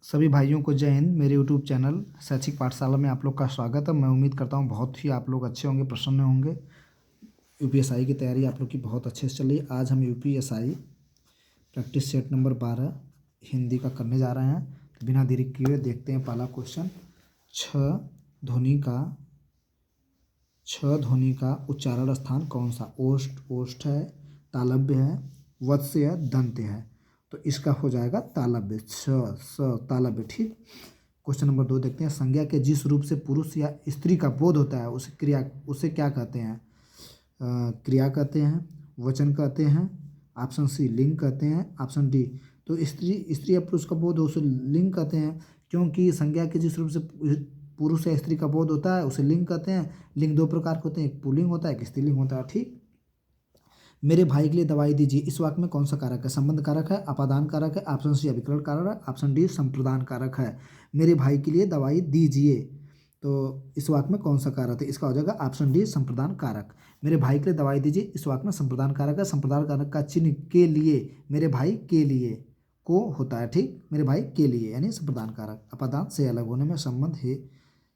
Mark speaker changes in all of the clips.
Speaker 1: सभी भाइयों को जय हिंद। मेरे यूट्यूब चैनल शैक्षिक पाठशाला में आप लोग का स्वागत है। मैं उम्मीद करता हूँ बहुत ही आप लोग अच्छे होंगे, प्रसन्न होंगे। यूपीएसआई की तैयारी आप लोग की बहुत अच्छे से चल रही है। आज हम UPSI practice set number 12 Hindi का करने जा रहे हैं। तो बिना देरी किए देखते हैं पहला क्वेश्चन। छ ध्वनि का उच्चारण स्थान कौन सा? ओष्ठ है, तालव्य है, वत्स्य है, दंत्य है। तो इसका हो जाएगा तालव्य, तालव्य। ठीक। क्वेश्चन नंबर 2 देखते हैं। संज्ञा के जिस रूप से पुरुष या स्त्री का बोध होता है उसे क्या कहते हैं? क्रिया कहते हैं, वचन कहते हैं, ऑप्शन सी लिंग कहते हैं, ऑप्शन डी। तो स्त्री या पुरुष का बोध हो उसे लिंग कहते हैं, क्योंकि संज्ञा के जिस रूप से पुरुष या स्त्री का बोध होता है उसे लिंग कहते हैं। लिंग दो प्रकार के होते हैं, एक पुल्लिंग होता है, एक स्त्रीलिंग होता है। ठीक। मेरे भाई के लिए दवाई दीजिए, इस वाक्य में कौन सा कारक है? संबंध कारक है, अपादान कारक है, ऑप्शन सी अभिकरण कारक है, ऑप्शन डी संप्रदान कारक है। मेरे भाई के लिए दवाई दीजिए, तो इस वाक्य में कौन सा कारक है? इसका हो जाएगा ऑप्शन डी संप्रदान कारक। मेरे भाई के लिए दवाई दीजिए, इस वाक्य में संप्रदान कारक है। संप्रदान कारक का चिन्ह के लिए, मेरे भाई के लिए को होता है। ठीक। मेरे भाई के लिए यानी संप्रदान कारक। अपादान से अलग होने में संबंध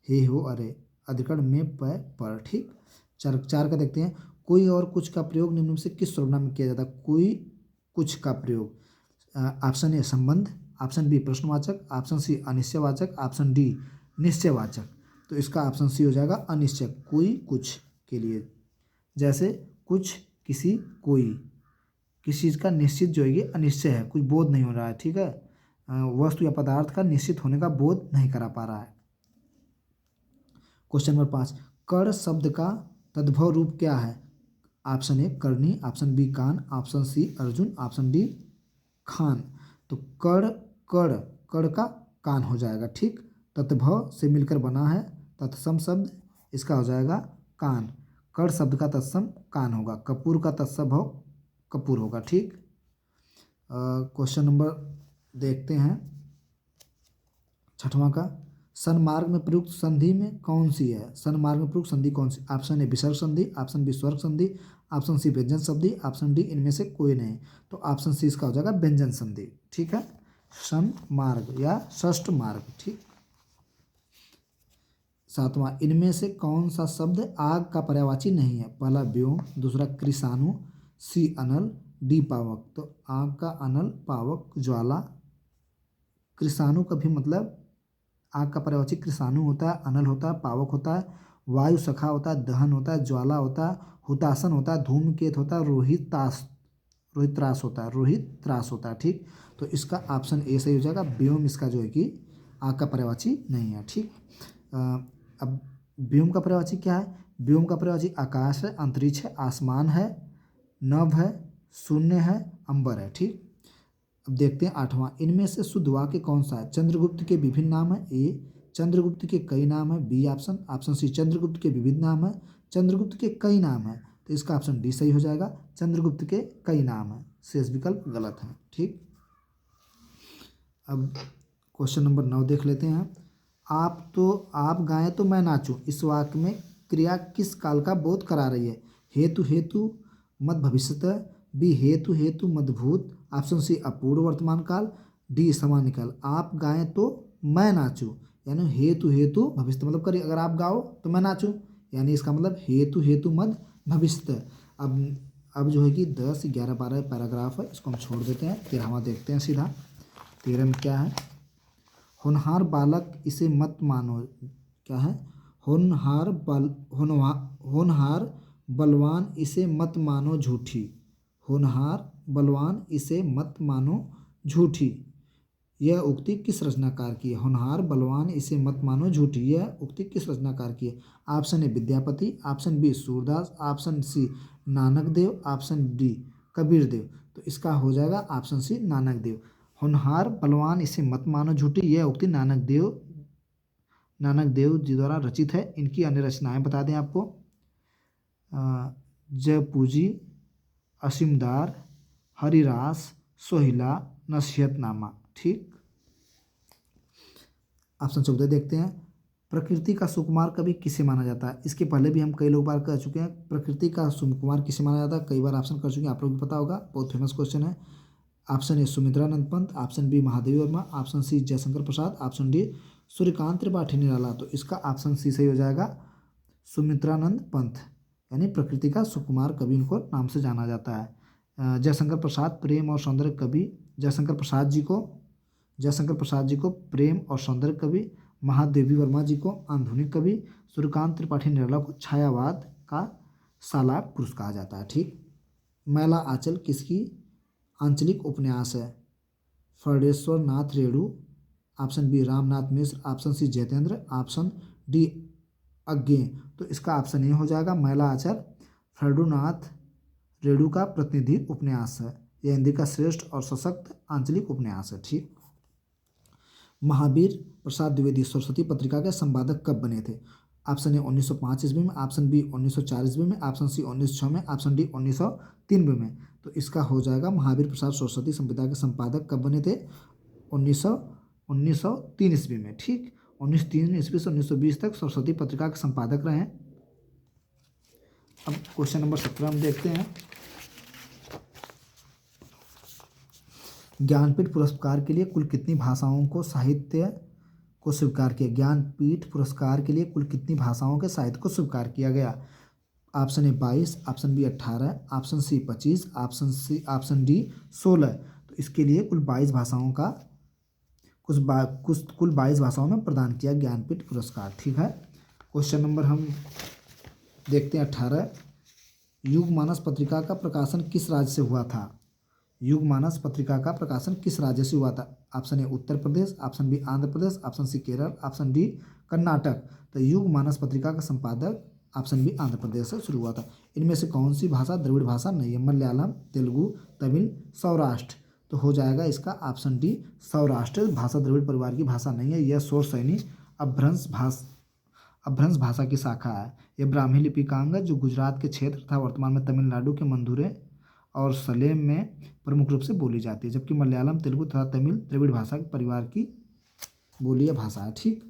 Speaker 1: हे हो अरे, अधिकरण में पर। ठीक। चार का देखते हैं। कोई और कुछ का प्रयोग निम्न में से किस सर्वनाम में किया जाता है? कोई कुछ का प्रयोग। ऑप्शन ए संबंध, ऑप्शन बी प्रश्नवाचक, ऑप्शन सी अनिश्चयवाचक, ऑप्शन डी निश्चयवाचक। तो इसका ऑप्शन सी हो जाएगा अनिश्चय। कोई कुछ के लिए, जैसे कुछ, किसी, कोई। किसी चीज़ का निश्चित जो है ये अनिश्चय है, कुछ बोध नहीं हो रहा है। ठीक है। वस्तु या पदार्थ का निश्चित होने का बोध नहीं करा पा रहा है। Question number 5। कर्ण शब्द का तद्भव रूप क्या है? ऑप्शन ए करनी, ऑप्शन बी कान, option C Arjun, option D Khan. तो कर्ण का कान हो जाएगा। ठीक। तद्भव से मिलकर बना है तत्सम शब्द, इसका हो जाएगा कान। कर्ण शब्द का तत्सम कान होगा। कपूर का तत्सम कपूर होगा। ठीक। क्वेश्चन नंबर देखते हैं 6वां का। सन्मार्ग में प्रयुक्त संधि में कौन सी है? सन्मार्ग में प्रयुक्त संधि कौन सी? ऑप्शन ए विसर्ग संधि, ऑप्शन बी स्वर्ग संधि, ऑप्शन सी व्यंजन संधि, ऑप्शन डी इनमें से कोई नहीं। तो ऑप्शन सी इसका हो जाएगा व्यंजन संधि। ठीक है। सन्मार्ग या षष्ठ मार्ग। ठीक। 7वां। इनमें से कौन सा शब्द आग का पर्यायवाची नहीं है? पहला व्योम, दूसरा कृषाणु, सी अनल, डी पावक। तो आग का अनल, पावक, ज्वाला। कृषाणु का भी मतलब आग का पर्यायवाची कृषाणु होता है, अनल होता है, पावक होता है, वायु सखा होता है, दहन होता है, ज्वाला होता है, हुतासन होता है, धूमकेत होता है, रोहित त्रास होता है। ठीक। तो इसका ऑप्शन ए सही हो जाएगा। व्योम इसका जो है कि आग का पर्यायवाची नहीं है। ठीक। अब व्योम का पर्यायवाची क्या है? व्योम का पर्यायवाची आकाश है, अंतरिक्ष है, आसमान है, नभ है, शून्य है, अंबर है। ठीक। अब देखते हैं 8वां। इनमें से शुद्ध वाक्य कौन सा है? चंद्रगुप्त के विभिन्न नाम है, ए चंद्रगुप्त के कई नाम है, बी ऑप्शन सी चंद्रगुप्त के विविध नाम है, चंद्रगुप्त के कई नाम है। तो इसका ऑप्शन डी सही हो जाएगा। चंद्रगुप्त के कई नाम है, शेष विकल्प गलत है। ठीक। अब क्वेश्चन नंबर 9 देख लेते हैं। आप गाएं तो मैं नाचूं, इस वाक्य में क्रिया किस काल का बोध करा रही है? हेतु हेतु मद भविष्यत, बी हेतु हेतु मद भूत, ऑप्शन सी अपूर्व वर्तमान काल, डी सामान्य काल। आप गाएं तो मैं नाचूं यानी हेतु हेतु भविष्य मतलब करिए, अगर आप गाओ तो मैं नाचूं यानी इसका मतलब हेतु हेतु मद भविष्य। अब जो है कि 10, 11, 12 पैराग्राफ है, इसको हम छोड़ देते हैं। 13वां देखते हैं सीधा। 13 में क्या है? होनहार बालक इसे मत मानो। क्या है? होनहार बलवान इसे मत मानो झूठी। होनहार बलवान इसे मत मानो झूठी। यह उक्ति किस रचनाकार की है? होनहार बलवान इसे मत मानो झूठी, यह उक्ति किस रचनाकार की है? Option A Vidyapati, option B Surdas, option C Nanak Dev, option D Kabir Dev. तो इसका हो जाएगा ऑप्शन सी नानक देव। होनहार बलवान इसे मत मानो झूठी, यह उक्ति नानक देव जी द्वारा रचित है। इनकी अन्य रचनाएं बता दें आपको। जय पूजी, असीमदार, हरिरास, सोहिला, नसीहतनामा। ठीक। ऑप्शन 14 देखते हैं। प्रकृति का सुकुमार कवि किसे माना जाता है? इसके पहले भी हम कई लोग बार कह चुके हैं। प्रकृति का सुकुमार किसे माना जाता है? कई बार ऑप्शन कर चुके हैं, आप लोग को पता होगा, बहुत फेमस क्वेश्चन है। Option A Sumitranand Pant, option B Mahadevi Verma, option C Jaishankar Prasad, option D Suryakant Tripathi Nirala. तो इसका ऑप्शन सी सही हो जाएगा, सुमित्रानंद पंत, यानी प्रकृति का सुकुमार कवि इनको नाम से जाना जाता है। जयशंकर प्रसाद प्रेम और सौंदर्य कवि, जयशंकर प्रसाद जी को प्रेम और सौंदर्य कवि, महादेवी वर्मा जी को आधुनिक कवि, सूर्यकांत त्रिपाठी निराला को छायावाद का सालार पुरुष कहा जाता है। ठीक। मैला आंचल किसकी आंचलिक उपन्यास है? Phanishwar Nath Renu, option B Ramnath Mishra, option C Jaitendra, option D Agyeya. तो इसका ऑप्शन ए हो जाएगा, मैला आंचल फणेनाथ रेणु का प्रतिनिधि उपन्यास है। यह हिंदी का श्रेष्ठ और सशक्त आंचलिक उपन्यास है। ठीक। महावीर प्रसाद द्विवेदी सरस्वती पत्रिका के संपादक कब बने थे? ऑप्शन ए 1905 ईस्वी में, ऑप्शन बी 1904 ईस्वी में, ऑप्शन सी 1906 में, ऑप्शन डी 1903 में। तो इसका हो जाएगा, महावीर प्रसाद सरस्वती संहिता के संपादक कब बने थे? 1903 ईस्वी में। ठीक। 1903 ईस्वी से 1920 तक सरस्वती पत्रिका के संपादक रहे हैं। अब क्वेश्चन नंबर 17 हम देखते हैं। ज्ञानपीठ पुरस्कार के लिए कुल कितनी भाषाओं को साहित्य को स्वीकार किया? ज्ञानपीठ पुरस्कार के लिए कुल कितनी भाषाओं के साहित्य को स्वीकार किया गया? Option A 22, option B 18, option C 25, option D 16। तो इसके लिए कुल 22 भाषाओं का कुल 22 भाषाओं में प्रदान किया ज्ञानपीठ पुरस्कार। ठीक है। क्वेश्चन नंबर हम देखते हैं 18। युगमानस पत्रिका का प्रकाशन किस राज्य से हुआ था? युगमानस पत्रिका का प्रकाशन किस राज्य से हुआ था? Option A Uttar Pradesh, option B Andhra Pradesh, option C Kerala, option D Karnataka. तो युगमानस पत्रिका का संपादक ऑप्शन बी आंध्र प्रदेश से शुरू हुआ था। इनमें से कौन सी भाषा द्रविड़ भाषा नहीं है? मलयालम, तेलुगु, तमिल, सौराष्ट्र। तो हो जाएगा इसका ऑप्शन डी सौराष्ट्र भाषा द्रविड़ परिवार की भाषा नहीं है। यह शोरशैनी अपभ्रंश भाषा की शाखा है। यह ब्राह्मी लिपि का अंग है जो गुजरात के क्षेत्र तथा वर्तमान में तमिलनाडु के मंदुरे और सलेम में प्रमुख रूप से बोली जाती है, जबकि मलयालम, तेलुगु तथा तमिल द्रविड़ भाषा के परिवार की बोलियां भाषा है। ठीक।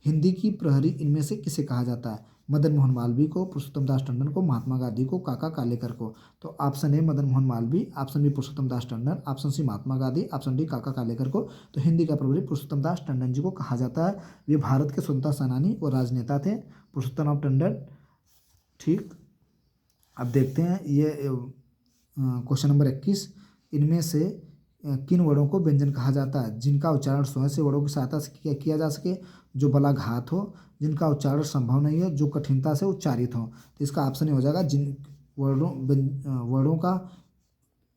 Speaker 1: हिंदी की प्रहरी इनमें से किसे कहा जाता है? मदन मोहन मालवीय को, पुरुषोत्तम दास टंडन को, महात्मा गांधी को, काका कालेकर को। तो option A Madan Mohan Malaviya, option B Purushottam Das Tandon, option C Mahatma Gandhi, option D Kaka Kalelkar को। तो हिंदी का प्रहरी पुरुषोत्तम दास टंडन जी को कहा जाता है। वे भारत के स्वतंत्रता सेनानी व राजनेता थे, पुरुषोत्तम टंडन। ठीक। अब देखते हैं ये क्वेश्चन नंबर 21। इनमें से किन वर्णों को व्यंजन कहा जाता है जिनका उच्चारण स्वयं से वर्णों की सहायता से किया जा सके, जो बलाघात हो, जिनका उच्चारण संभव नहीं है, जो कठिनता से उच्चारित हो? तो इसका ऑप्शन हो जाएगा जिन वर्णों का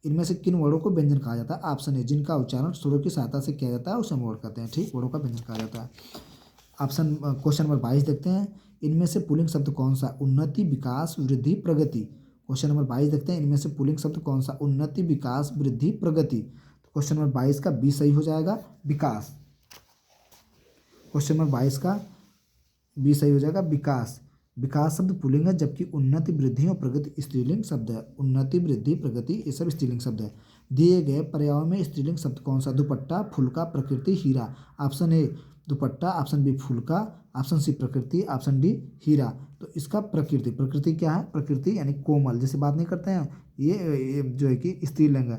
Speaker 1: इनमें से किन वर्णों को व्यंजन कहा जाता है? ऑप्शन ए जिनका उच्चारण स्वरों की सहायता से किया जाता है उसे हम वर्ण कहते हैं। ठीक। वर्णों का व्यंजन कहा जाता है। क्वेश्चन नंबर 22 देखते हैं। इनमें से पुल्लिंग शब्द कौन सा? उन्नति, विकास, वृद्धि, प्रगति। क्वेश्चन नंबर 22 देखते हैं। इनमें से पुल्लिंग शब्द कौन सा? उन्नति, विकास, वृद्धि, प्रगति। तो क्वेश्चन नंबर 22 का बी सही हो जाएगा, विकास। क्वेश्चन नंबर 22 का बी सही हो जाएगा, विकास। विकास शब्द पुल्लिंग है, जबकि उन्नति, वृद्धि और प्रगति स्त्रीलिंग शब्द है। उन्नति, वृद्धि, प्रगति ये सब स्त्रीलिंग शब्द है। दिए गए पर्यायों में स्त्रीलिंग शब्द कौन सा? दुपट्टा, फुलका, प्रकृति, हीरा। ऑप्शन ए दुपट्टा, ऑप्शन बी फुलका, ऑप्शन सी प्रकृति, ऑप्शन डी हीरा। तो इसका प्रकृति, प्रकृति क्या है? प्रकृति यानी कोमल, जैसे बात नहीं करते हैं, ये जो है कि स्त्रीलिंग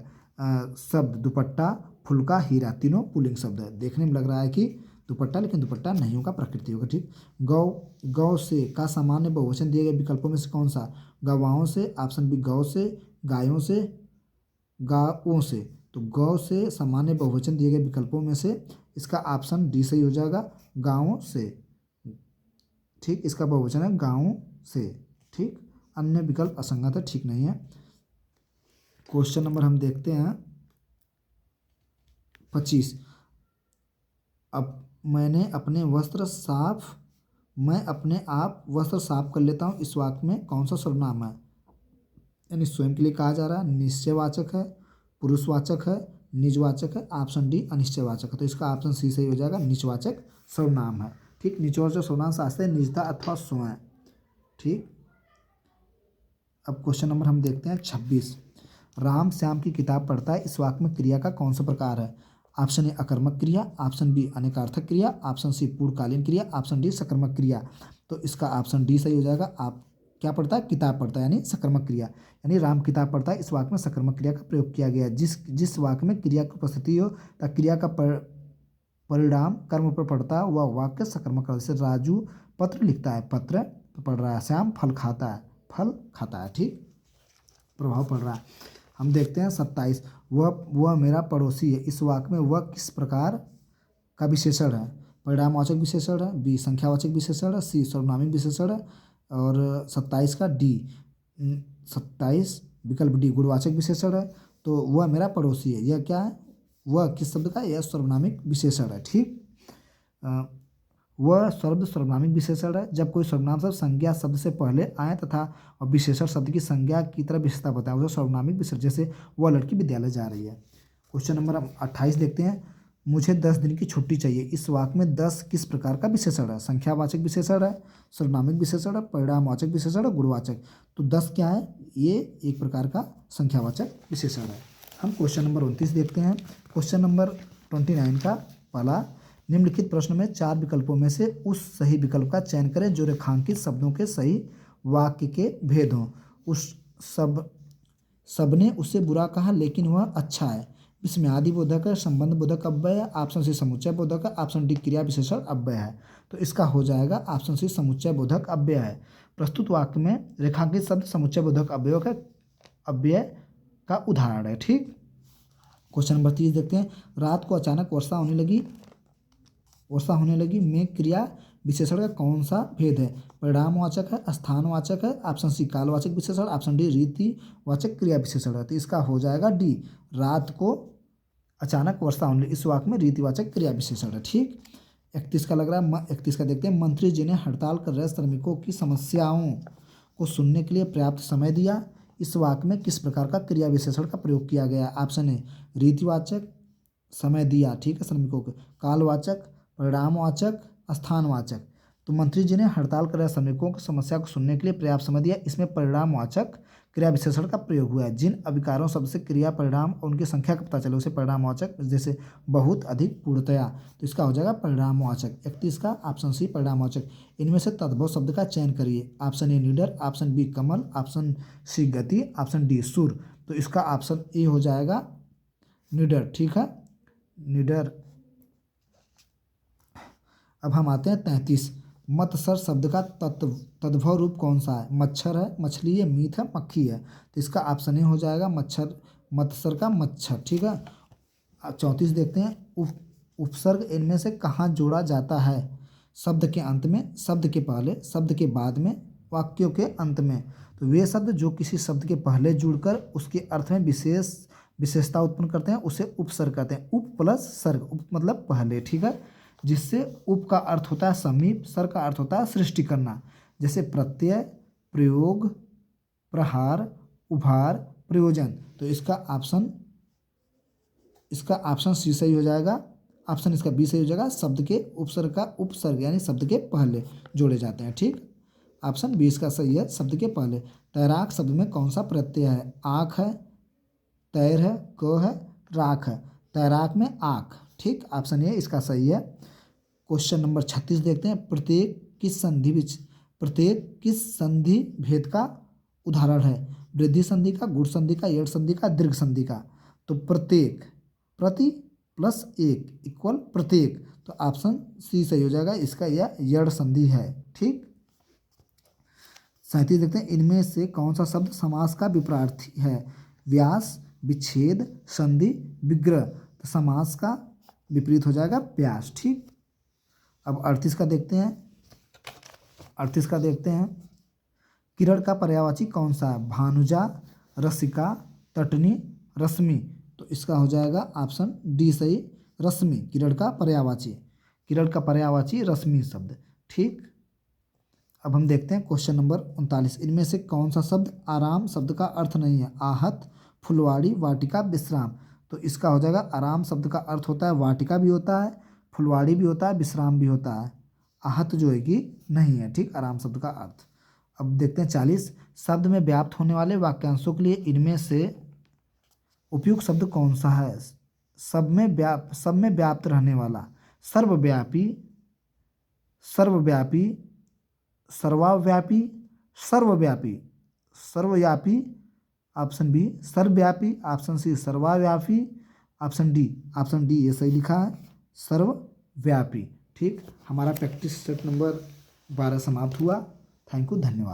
Speaker 1: शब्द दुपट्टा, फुलका, हीरा तीनों पुल्लिंग शब्द है। देखने में लग रहा है कि दुपट्टा, लेकिन दुपट्टा नहीं होगा, प्रकृति होगा। ठीक। गौ से का सामान्य बहुवचन दिए गए विकल्पों में से कौन सा? गवाओं से, ऑप्शन बी गौ से, गायों से, गाओं से। तो गौ से सामान्य बहुवचन दिए गए विकल्पों में से इसका ऑप्शन डी सही हो जाएगा, गाँवों से। ठीक। इसका बहुवचन है गाँवों से। ठीक। अन्य विकल्प असंगत है, ठीक नहीं है। क्वेश्चन नंबर हम देखते हैं 25। अब मैं अपने आप वस्त्र साफ कर लेता हूँ, इस वाक्य में कौन सा सर्वनाम है? यानी स्वयं के लिए कहा जा रहा है, निश्चयवाचक है, पुरुषवाचक है, निजवाचक है, ऑप्शन डी अनिश्चयवाचक है। तो इसका ऑप्शन सी सही हो जाएगा, निजवाचक सर्वनाम है। ठीक। निजवाचक सर्वनाम शास्त्र है निजता अथवा स्वयं। ठीक। अब क्वेश्चन नंबर हम देखते हैं 26। राम श्याम की किताब पढ़ता है, इस वाक्य में क्रिया का कौन सा प्रकार है? ऑप्शन ए अकर्मक क्रिया, ऑप्शन बी अनेकार्थक क्रिया, ऑप्शन सी पूर्णकालीन क्रिया, ऑप्शन डी सकर्मक क्रिया। तो इसका ऑप्शन डी सही हो जाएगा, आप क्या पढ़ता है, किताब पढ़ता है, यानी सकर्मक क्रिया, यानी राम किताब पढ़ता है। इस वाक्य में सकर्मक क्रिया का प्रयोग किया गया है। जिस वाक्य में क्रिया की उपस्थिति हो तथा क्रिया का परिणाम कर्म पर पड़ता है वह वाक्य सकर्मक है। जैसे राजू पत्र लिखता है, पत्र पढ़ रहा है। श्याम फल खाता है, फल खाता है। ठीक, प्रभाव पड़ रहा है। हम देखते हैं 27, वह मेरा पड़ोसी है। इस वाक्य में वह किस प्रकार का विशेषण है, परिणामवाचक विशेषण है, बी संख्यावाचक विशेषण है, सी सर्वनामिक विशेषण है, और 27 का डी 27 विकल्प डी गुणवाचक विशेषण है। तो वह मेरा पड़ोसी है, यह क्या है, वह किस शब्द का, यह सर्वनामिक विशेषण है। ठीक, वह शब्द सर्वनामिक विशेषण है जब कोई सर्वनाम शब्द संज्ञा शब्द से पहले आए तथा विशेषण शब्द की संज्ञा की तरह विशेषता बताए, उसे सर्वनामिक विशेषण। जैसे वह लड़की विद्यालय जा रही है। क्वेश्चन नंबर 28 देखते हैं, मुझे 10 दिन की छुट्टी चाहिए। इस वाक्य में 10 किस प्रकार का विशेषण है, संख्यावाचक विशेषण है, सर्वनामिक विशेषण है, परिणामवाचक विशेषण है, गुणवाचक। तो 10 क्या है, ये एक प्रकार का संख्यावाचक विशेषण है। हम क्वेश्चन नंबर 29 देखते हैं। क्वेश्चन नंबर 29 का पहला, निम्नलिखित प्रश्न में 4 विकल्पों में से उस सही विकल्प का चयन करें जो रेखांकित शब्दों के सही वाक्य के भेद हों। उस सबने उसे बुरा कहा लेकिन वह अच्छा है। इसमें आदि बोधक है, संबंध बोधक अव्यय है, ऑप्शन सी समुच्चय बोधक है, ऑप्शन डी क्रिया विशेषण अव्यय है। तो इसका हो जाएगा ऑप्शन सी समुच्चय बोधक अव्यय है। प्रस्तुत वाक्य में रेखांकित शब्द समुच्चय बोधक अव्यय का उदाहरण है। ठीक, क्वेश्चन नंबर 30 देखते हैं, रात को अचानक वर्षा होने लगी में क्रिया विशेषण का कौन सा भेद है, परिणामवाचक है, स्थानवाचक है, ऑप्शन सी कालवाचक विशेषण, ऑप्शन डी रीतिवाचक क्रिया विशेषण है। तो इसका हो जाएगा डी, रात को अचानक वर्षा होने लगी, इस वाक्य में रीतिवाचक क्रिया विशेषण है। ठीक, 31 का लग रहा है, 31 का देखते हैं, मंत्री जी ने हड़ताल कर रहे श्रमिकों की समस्याओं को सुनने के लिए पर्याप्त समय दिया। इस वाक्य में किस प्रकार का क्रिया विशेषण का प्रयोग किया गया है, ऑप्शन ए रीतिवाचक, समय दिया, ठीक है, श्रमिकों को, कालवाचक, परिणामवाचक, स्थानवाचक। तो मंत्री जी ने हड़ताल कर रहे श्रमिकों की समस्या को सुनने के लिए पर्याप्त समय दिया, इसमें परिणामवाचक क्रिया विशेषण का प्रयोग हुआ है। जिन अभिकारों शब्द से क्रिया परिणाम और उनकी संख्या का पता चले उसे परिणामवाचक, जैसे बहुत, अधिक, पूर्णतया। तो इसका हो जाएगा परिणामवाचक। 31 का ऑप्शन सी परिणामवाचक। इनमें से तद्भव शब्द का चयन करिए, ऑप्शन ए निडर, ऑप्शन बी कमल, ऑप्शन सी गति, ऑप्शन डी सुर। तो इसका ऑप्शन ए हो जाएगा निडर। ठीक है, निडर। अब हम आते हैं 33, मत्सर शब्द का तद्भव रूप कौन सा है, मच्छर है, मछली है, मीत है, मक्खी है। तो इसका ऑप्शन ए हो जाएगा मच्छर, मत्सर का मच्छर। ठीक है, 34 देखते हैं, उपसर्ग इनमें से कहाँ जोड़ा जाता है, शब्द के अंत में, शब्द के पहले, शब्द के बाद में, वाक्यों के अंत में। तो वे शब्द जो किसी शब्द के पहले जुड़कर उसके अर्थ में विशेषता उत्पन्न करते हैं उसे उपसर्ग कहते हैं। उप प्लस सर्ग, उप मतलब पहले, ठीक है, जिससे उप का अर्थ होता है समीप, सर्ग का अर्थ होता है सृष्टि करना। जैसे प्रत्यय, प्रयोग, प्रहार, उभार, प्रयोजन। तो इसका ऑप्शन सी सही हो जाएगा, ऑप्शन इसका बी सही हो जाएगा, शब्द के उपसर्ग का उपसर्ग यानी शब्द के पहले जोड़े जाते हैं। ठीक, ऑप्शन बी इसका सही है, शब्द के पहले। तैराक शब्द में कौन सा प्रत्यय है, आँख है, तैर है, क है, राख है। तैराक में आँख। ठीक, ऑप्शन ए इसका सही है। क्वेश्चन नंबर 36 देखते हैं, प्रत्येक किस संधि भेद का उदाहरण है, वृद्धि संधि का, गुण संधि का, यड़ संधि का, दीर्घ संधि का। तो प्रत्येक, प्रति प्लस एक इक्वल प्रत्येक। तो ऑप्शन सी सही हो जाएगा, इसका यह यड़ संधि है। ठीक, 37 देखते हैं, इनमें से कौन सा शब्द समास का विपरीत है, व्यास, विच्छेद, संधि, विग्रह। तो समास का विपरीत हो जाएगा व्यास। ठीक, अब 38 का देखते हैं, किरण का पर्यायवाची कौन सा है, भानुजा, रसिका, तटनी, रश्मि। तो इसका हो जाएगा ऑप्शन डी सही, रश्मि किरण का पर्यायवाची रश्मि शब्द। ठीक, अब हम देखते हैं क्वेश्चन नंबर 39, इनमें से कौन सा शब्द आराम शब्द का अर्थ नहीं है, आहत, फुलवाड़ी, वाटिका, विश्राम। तो इसका हो जाएगा, आराम शब्द का अर्थ होता है वाटिका भी होता है, फुलवाड़ी भी होता है, विश्राम भी होता है, आहत जो है कि नहीं है। ठीक, आराम शब्द का अर्थ। अब देखते हैं 40, शब्द में व्याप्त होने वाले वाक्यांशों के लिए इनमें से उपयुक्त शब्द कौन सा है, सब में व्याप्त रहने वाला, सर्वव्यापी, सर्वाव्यापी, सर्वव्यापी, सर्वव्यापी, ऑप्शन बी सर्वव्यापी, ऑप्शन सी सर्वव्यापी, ऑप्शन डी ये सही लिखा है सर्वव्यापी। ठीक, हमारा प्रैक्टिस सेट नंबर 12 समाप्त हुआ। थैंक यू, धन्यवाद।